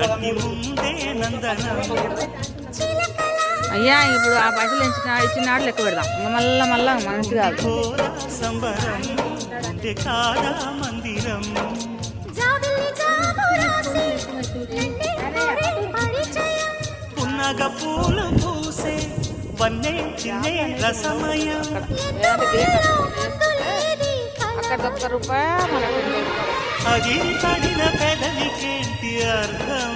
కట్టి ముందే నందనం. అయ్యా ఇప్పుడు ఆ పైసలు ఇచ్చినాడు లెక్క పెడదాం. ఇంకా మళ్ళా మంచిగా సంబరం కాదా మందిరం. పున్నగ పూలు పూసే వన్నే చిన్నే రసమయం. అక్కడ ₹1 అది పడిన పెదవికేంటి అర్థం.